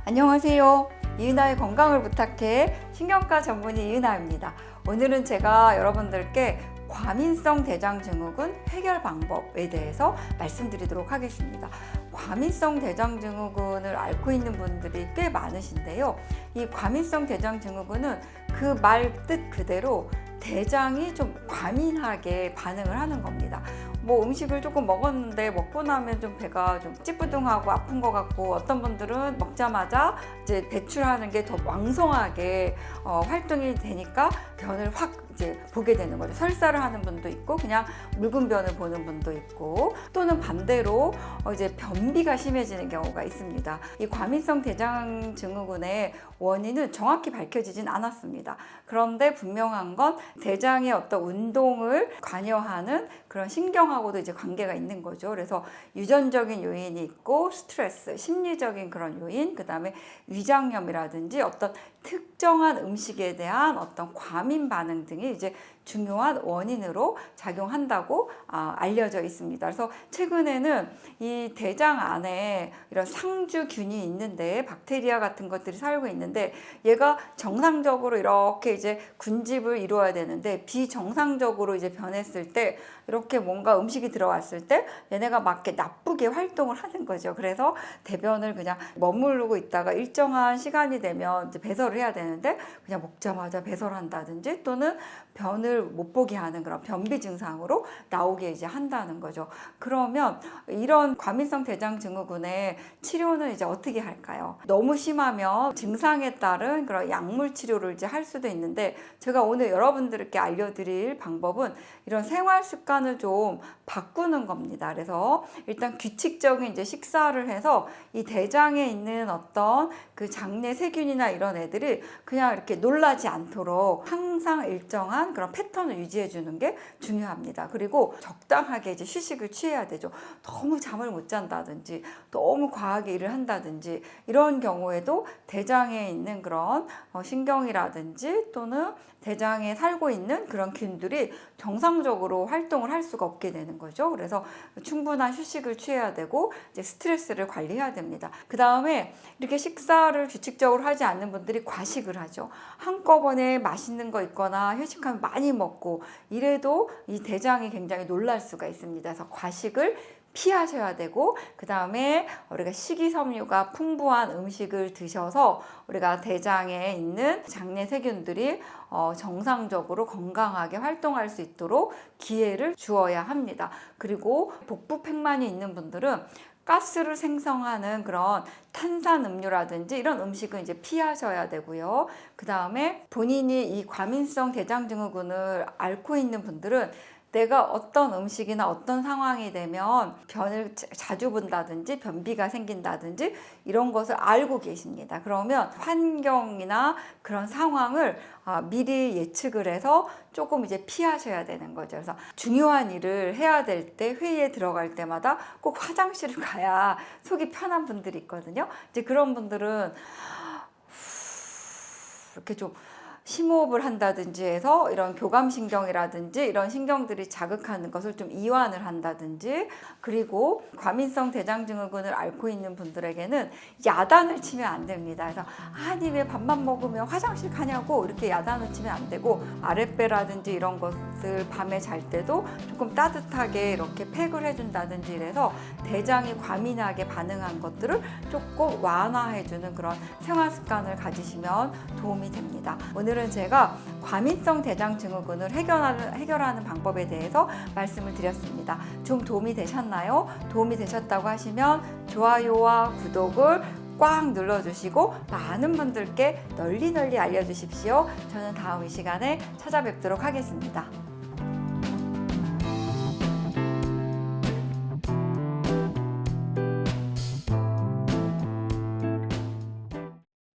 안녕하세요. 이은아의 건강을 부탁해 신경과 전문의 이은아입니다. 오늘은 제가 여러분들께 과민성 대장증후군 해결 방법에 대해서 말씀드리도록 하겠습니다. 과민성 대장증후군을 앓고 있는 분들이 꽤 많으신데요. 이 과민성 대장증후군은 그 말 뜻 그대로 대장이 좀 과민하게 반응을 하는 겁니다. 음식을 조금 먹었는데 먹고 나면 좀 배가 좀 찌뿌둥하고 아픈 것 같고, 어떤 분들은 먹자마자 이제 배출하는 게 더 왕성하게 활동이 되니까 변을 확 이제 보게 되는 거죠. 설사를 하는 분도 있고 그냥 묽은 변을 보는 분도 있고, 또는 반대로 이제 변비가 심해지는 경우가 있습니다. 이 과민성 대장증후군의 원인은 정확히 밝혀지진 않았습니다. 그런데 분명한 건 대장의 어떤 운동을 관여하는 그런 신경하고도 이제 관계가 있는 거죠. 그래서 유전적인 요인이 있고, 스트레스, 심리적인 그런 요인, 그 다음에 위장염이라든지 어떤 특정한 음식에 대한 어떤 과민 반응 등이 이제 중요한 원인으로 작용한다고 알려져 있습니다. 그래서 최근에는 이 대장 안에 이런 상주균이 있는데, 박테리아 같은 것들이 살고 있는데, 얘가 정상적으로 이렇게 이제 군집을 이루어야 되는데 비정상적으로 이제 변했을 때, 이렇게 뭔가 음식이 들어왔을 때 얘네가 막 이렇게 나쁘게 활동을 하는 거죠. 그래서 대변을 그냥 머무르고 있다가 일정한 시간이 되면 이제 배설을 해야 되는데 그냥 먹자마자 배설한다든지, 또는 변을 못 보게 하는 그런 변비 증상으로 나오게 이제 한다는 거죠. 그러면 이런 과민성 대장증후군의 치료는 이제 어떻게 할까요? 너무 심하면 증상에 따른 그런 약물 치료를 이제 할 수도 있는데, 제가 오늘 여러분들께 알려드릴 방법은 이런 생활 습관을 좀 바꾸는 겁니다. 그래서 일단 규칙적인 이제 식사를 해서 이 대장에 있는 어떤 그 장내 세균이나 이런 애들이 그냥 이렇게 놀라지 않도록 항상 일정한 그런 패턴을 유지해 주는 게 중요합니다. 그리고 적당하게 이제 휴식을 취해야 되죠. 너무 잠을 못 잔다든지 너무 과하게 일을 한다든지 이런 경우에도 대장에 있는 그런 신경이라든지 또는 대장에 살고 있는 그런 균들이 정상적으로 활동을 할 수가 없게 되는 거죠. 그래서 충분한 휴식을 취해야 되고 이제 스트레스를 관리해야 됩니다. 그 다음에 이렇게 식사를 규칙적으로 하지 않는 분들이 과식을 하죠. 한꺼번에 맛있는 거 있거나 회식하면 많이 먹고 이래도 이 대장이 굉장히 놀랄 수가 있습니다. 그래서 과식을 피하셔야 되고, 그 다음에 우리가 식이섬유가 풍부한 음식을 드셔서 우리가 대장에 있는 장내 세균들이 정상적으로 건강하게 활동할 수 있도록 기회를 주어야 합니다. 그리고 복부팽만이 있는 분들은 가스를 생성하는 그런 탄산음료라든지 이런 음식은 이제 피하셔야 되고요. 그 다음에 본인이 이 과민성 대장증후군을 앓고 있는 분들은 내가 어떤 음식이나 어떤 상황이 되면 변을 자주 본다든지 변비가 생긴다든지 이런 것을 알고 계십니다. 그러면 환경이나 그런 상황을 미리 예측을 해서 조금 이제 피하셔야 되는 거죠. 그래서 중요한 일을 해야 될 때, 회의에 들어갈 때마다 꼭 화장실을 가야 속이 편한 분들이 있거든요. 이제 그런 분들은 이렇게 좀 심호흡을 한다든지 해서 이런 교감신경이라든지 이런 신경들이 자극하는 것을 좀 이완을 한다든지, 그리고 과민성 대장증후군을 앓고 있는 분들에게는 야단을 치면 안 됩니다. 그래서 아니 왜 밥만 먹으면 화장실 가냐고 이렇게 야단을 치면 안 되고, 아랫배라든지 이런 것을 밤에 잘 때도 조금 따뜻하게 이렇게 팩을 해준다든지 이래서 대장이 과민하게 반응한 것들을 조금 완화해주는 그런 생활 습관을 가지시면 도움이 됩니다. 오늘은 제가 과민성 대장증후군을 해결하는 방법에 대해서 말씀을 드렸습니다. 좀 도움이 되셨나요? 도움이 되셨다고 하시면 좋아요와 구독을 꽉 눌러주시고 많은 분들께 널리 알려주십시오. 저는 다음 이 시간에 찾아뵙도록 하겠습니다.